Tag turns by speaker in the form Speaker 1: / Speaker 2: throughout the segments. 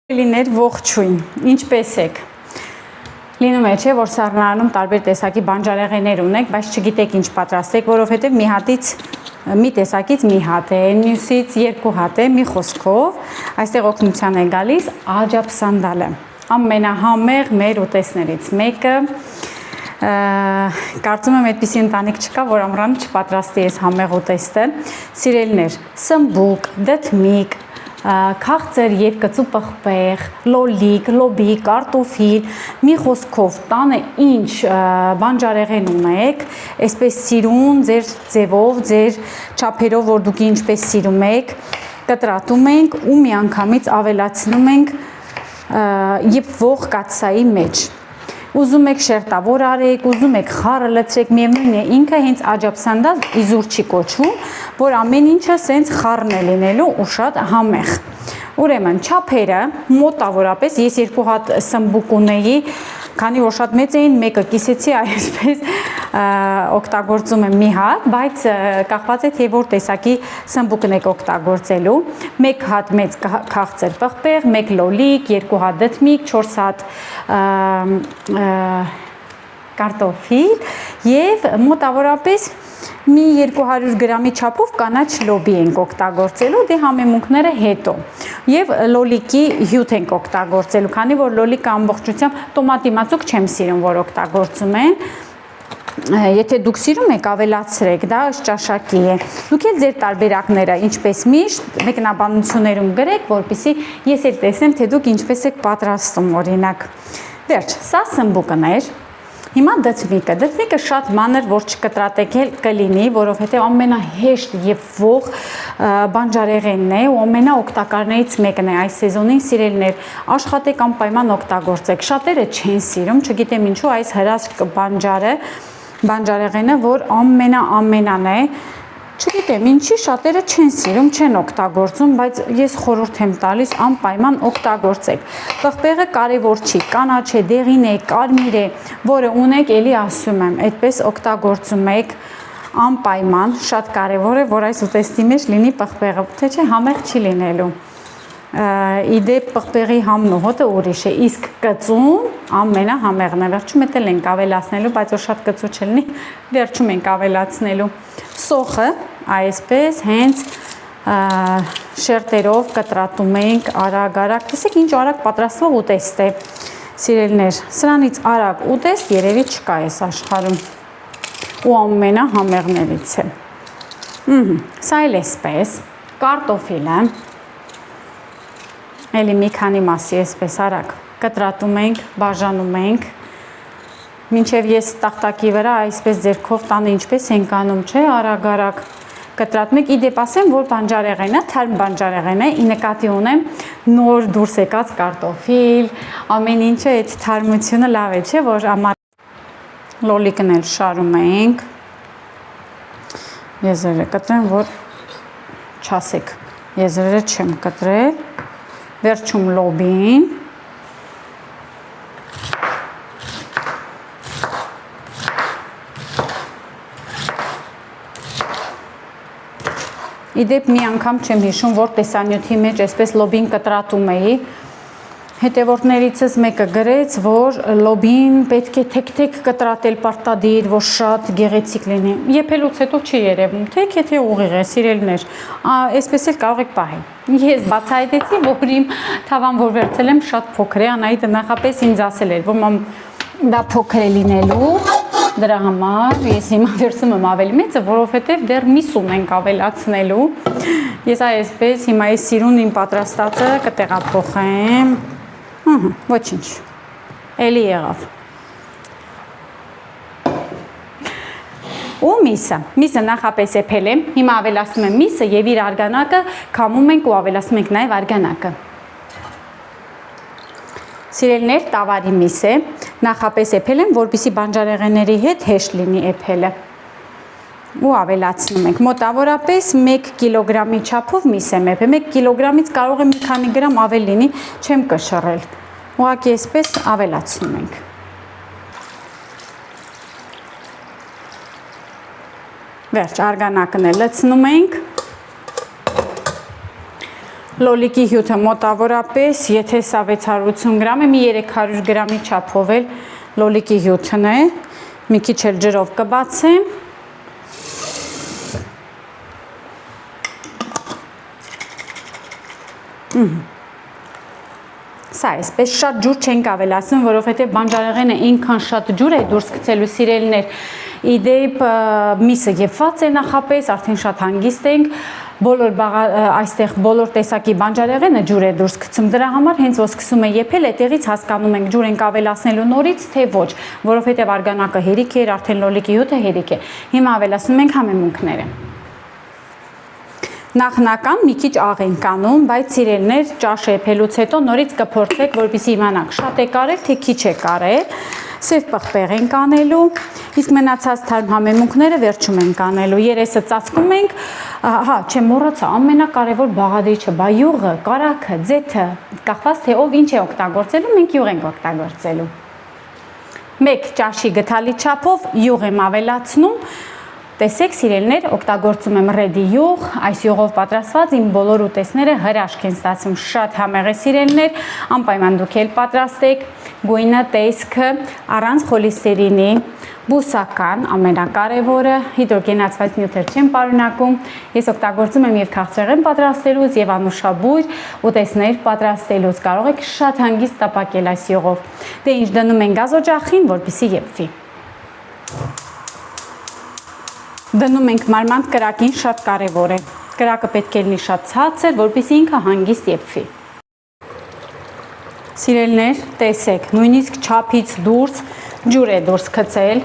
Speaker 1: Լիներ ողջույն, ինչպես եք։ Լինում է չէ, որ սառնարանում տարբեր տեսակի բանջարեղեններ ունեք, բայց չգիտեք ինչ պատրաստեք, որովհետև մի տեսակից մի հատ է, մյուսից երկու հատ է, մի խոսքով, այստեղ օգնության է գալիս աջափսանդալը, ամենահամեղ մեր ուտեստներից մեկը, կարծում եմ այդպիսի ընտանիք չկա, որ ամռանը չպատրաստի այս համեղ ուտեստը, սիրելիներ, սմբուկ, դդմիկ, քաղցր եւ կծու պղպեղ, լոլիկ, լոբիկ, կարտոֆիլ, մի խոսքով տանը ինչ բանջարեղեն ունեք, այսպես սիրուն, ձեր ձևով, ձեր չափերով, որ դուք ինչպես սիրում եք, կտրատում ենք ու միանգամից ավելացնում ենք եւ ող կաթսայի մեջ։ Ուզում եք շերտավոր արեք, ուզում եք խառը լցրեք, միևնույն է ինքը հենց աջափսանդալ իզուր չի կոչվում, որ ամեն ինչը սենց խառն է լինելու ու շատ համեղ։ Ուրեմն չափերը մոտավորապես ես երկու հատ սմբուկ ունեի, քանի որ շատ մեծ էին, մեկը կիսեցի, այսպես օգտագործում եմ մի հատ, բայց կախված է թե որ տեսակի սմբուկն եք օգտագործելու, մեկ հատ մեծ քաղցր պղպեղ, մեկ լոլիկ, երկու հատ դդմիկ, 4 հատ կարտոֆիլ եւ մոտավորապես մի 200 գրամի չափով կանաչ լոբի ենք օգտագործելու, դե համեմունքները հետո եւ լոլիկի հյութ ենք օգտագործելու, քանի որ լոլիկը ամբողջությամբ տոմատի մածուկ չեմ սիրում, որ օգտագործում են, եթե դուք սիրում եք ավելացրեք, դա ճաշակի է, դուք էլ ձեր տարբերակները ինչպես միշտ մեկնաբանություններում գրեք, որպեսզի ես էլ տեսնեմ, թե դուք ինչպես եք պատրաստում, օրինակ, վերջ, սա սմբուկն էր, հիմա դդմիկը շատ մանր, որ չկտրատեք էլ կլինի, որովհետև ամենահեշտ եւ ող բանջարեղենն է ու ամենաօգտակարներից մեկն է այս սեզոնին, սիրելիներ, աշխատեք անպայման օգտագործեք, շատերը չեն սիրում, չգիտեմ ինչու այս հրաշք բանջարեղենը, որ ամենան է, չգիտեմ ինչի շատերը չեն սիրում, չեն օգտագործում, բայց ես խորհուրդ եմ տալիս անպայման օգտագործեք։ Պղպեղը կարևոր չի, կանաչ է, դեղին է, կարմիր է, որը ունեք, էլի ասում եմ, այդպես օգտագործում եք անպայման, շատ կարևոր է, որ այս ուտեստի մեջ լինի պղպեղը, թե չէ համեղ չի լինելու։ Իդեպ պղպեղի համն ու հոտը ուրիշ է, իսկ կծուն ամենահամեղն է, վերջում էլ ենք ավելացնելու, բայց որ շատ կծու չլինի, վերջում ենք ավելացնելու։ Սոխը այսպես հենց շերտերով կտրատում ենք արագ, տեսեք ինչ արագ պատրաստվող ուտեստ է, սիրելիներ, սրանից արագ ուտեստ երևի չկա այս աշխարհում ու ամենահամեղներից է։ Սա էլ էսպես, կարտոֆիլը, էլի մի քանի մասի էսպես արագ կտրատում ենք, բաժանում ենք, մինչև ես տախտակի վրա այսպես ձեռքով տանը ինչպես ենք անում, չէ, արագ կտրատում եք, իդեպ ասեմ, որ բանջարեղենը, թարմ բանջարեղեն է, ի նկատի ունեմ նոր դուրս եկած կարտոֆիլ, ամեն ինչը այդ թարմությունը լավ է, չէ, որ լոլիկն էլ շարում ենք, եզրերը կտրեմ, որ չասեք, եզրերը չեմ կտրել, վերջում լոբին, իդեպ մի անգամ չեմ հիշում, որ տեսանյութի մեջ այսպես լոբին կտրատում էի, հետևորդներիցս մեկը գրեց, որ լոբին պետք է թեք կտրատել պարտադիր, որ շատ գեղեցիկ լինի, եփելուց հետո չի երևում, թե ուղիղ է, սիրելիներ, այսպես էլ կարող եք պահել։ Ես բացահայտեցի, որ իմ թավան, որ վերցել եմ, շատ փոքր է, Անահիտը նախապես ինձ ասել էր, որ դա փոքր է լինելու, դրա համար ես հիմա վերցնում եմ ավելի մեծը, որովհետև դեռ միս ունենք ավելացնելու, ես այսպես հիմա այս սիրուն իմ պատրաստածը կտեղափոխեմ, ոչինչ, էլի եղավ։ Ու միսը նախապես եփել եմ, հիմա ավելացնում եմ միսը եւ իր արգանակը քամում ենք ու ավելացնում ենք նաեւ արգանակը։ Սիրելիներ, տավարի միս է, նախապես եփել եմ, որպեսզի բանջարեղենների հետ հեշտ լինի եփելը։ Ու ավելացնում ենք, մոտավորապես 1 կիլոգրամի չափով միս եմ եփել, 1 կիլոգրամից կարող է մի քանի գրամ ավել լինի, չեմ կշռել, ուղղակի այսպես ավելացնում ենք։ Վերջ, արգանակն է լցնում ենք, Լոլիկի հյութը մոտավորապես, եթե սա 680 գրամ է, մի 300 գրամի չափով էլ լոլիկի հյութն է, մի քիչ էլ ջրով կբացեմ։ Սա այսպես շատ ջուր չենք ավելացնում, որովհետև բանջարեղենը ինքան շատ ջուր է դուրս գցելու, սիրելիներ։ Իդեպ միսը եփված է նախապես, արդեն շատ հանգիստ ենք, այստեղ բոլոր տեսակի բանջարեղենը ջուր է դուրս գցում, դրա համար հենց որ սկսում է եփել, այդտեղից հասկանում ենք ջուր ենք ավելացնելու նորից, թե ոչ, որովհետև արգանակը հերիք է, արդեն լոլիկի հյութը հերիք է։ Հիմա ավելացնում ենք համեմունքները։ Նախնական մի քիչ աղ ենք անում, բայց սիրելիներ ճաշը եփելուց հետո նորից կփորձեք, որպեսզի իմանաք շատ է կարել, թե քիչ է կարել։ Սև պղպեղ ենք անելու, իսկ մնացած թարմ համեմունքները վերջում ենք անելու։ Երեսը ծածկում ենք, չեմ մոռացա, ամենակարևոր բաղադրիչը, բա յուղը, կարագը, ձեթը, կախված թե ով ինչ է օգտագործելու, մենք յուղ ենք օգտագործելու։ Մեկ ճաշի գթալի չափով յուղ եմ ավելացնում։ Տեսեք սիրելիներ, օգտագործում եմ ռեդի յուղ, այս յուղով պատրաստված իմ բոլոր ուտեստները հրաշք են ստացվում, շատ համեղ է սիրելիներ, անպայման դուք էլ պատրաստեք, գույնը, տեսքը, առանց խոլեստերինի, բուսական, ամենակարևորը, հիդրոգենացված նյութեր չեն պարունակում, ես օգտագործում եմ և քաղցրեղեն պատրաստելուց և անուշաբույր ուտեստներ պատրաստելուց, կարող եք շատ հանգիստ տապակել այս յուղով, դե ինչ դնում ենք գազօջախին, որպեսզի եփվի։ Դնում ենք մարմանդ կրակին, շատ կարևոր է, կրակը պետք է լինի շատ ցածր, որպեսզի ինքը հանգիստ եփվի։ Սիրելիներ, տեսեք, նույնիսկ չափից դուրս ջուր է դուրս գցել,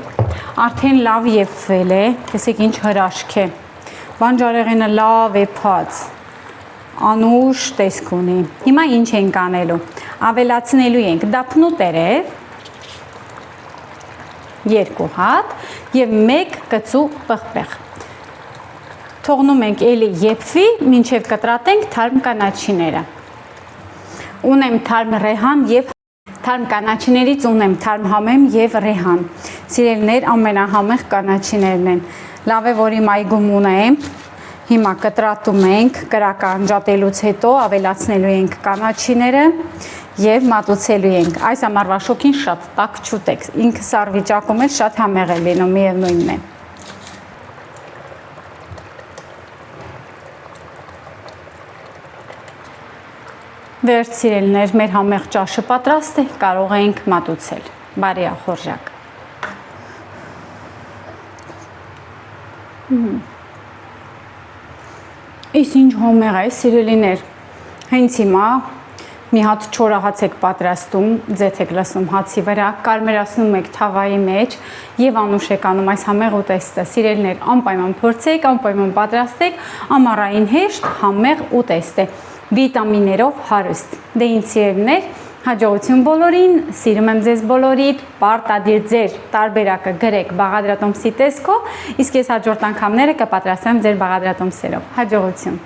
Speaker 1: արդեն լավ եփվել է, տեսեք ինչ հրաշք է, բանջարեղենը լավ եփած, անուշ տեսք ունի։ Հիմա ինչ ենք անելու, ավելացնելու ենք դափնուտերև, 2 հատ և 1 կծու պղպեղ։ Թողնում ենք էլի եփվի, մինչև կտրատենք թարմ կանաչիները։ Ունեմ թարմ ռեհան և թարմ կանաչիներից ունեմ թարմ համեմ և ռեհան։ Սիրելիներ, ամենահամեղ կանաչիներն են։ Լավ է, որ իմ այգում ունեմ։ Հիմա կտրատում ենք, կրակը անջատելուց հետո ավելացնելու ենք կանաչիները և մատուցելու ենք, այս ամառվա շոգին շատ տաք չուտեք, ինքը սառ վիճակում էլ շատ համեղ է լինում, միևնույնն է։ Վերջ սիրելիներ, մեր համեղ ճաշը պատրաստ է, կարող ենք մատուցել, բարի ախորժակ։ Իս ինչ համեղ է, սիրելիներ, հենց հիմա մի հատ չորահաց եք պատրաստում, ձեթ եք լցնում հացի վրա, կարմերացնում եք թավայի մեջ և անուշ եք անում այս համեղ ուտեստը։ Սիրելիներ, անպայման փորձեք, անպայման պատրաստեք, ամառային հեշտ համեղ ուտեստ է, վիտամիններով հարուստ։ Դե ինձ սիրելիներ, հաջողություն բոլորին, սիրում եմ ձեզ բոլորիդ, պարտադիր ձեր տարբերակը գրեք բաղադրատոմսի տեսքով, իսկ ես հաջորդ անգամները կպատրաստեմ ձեր բաղադրատոմսերով։ Հաջողություն։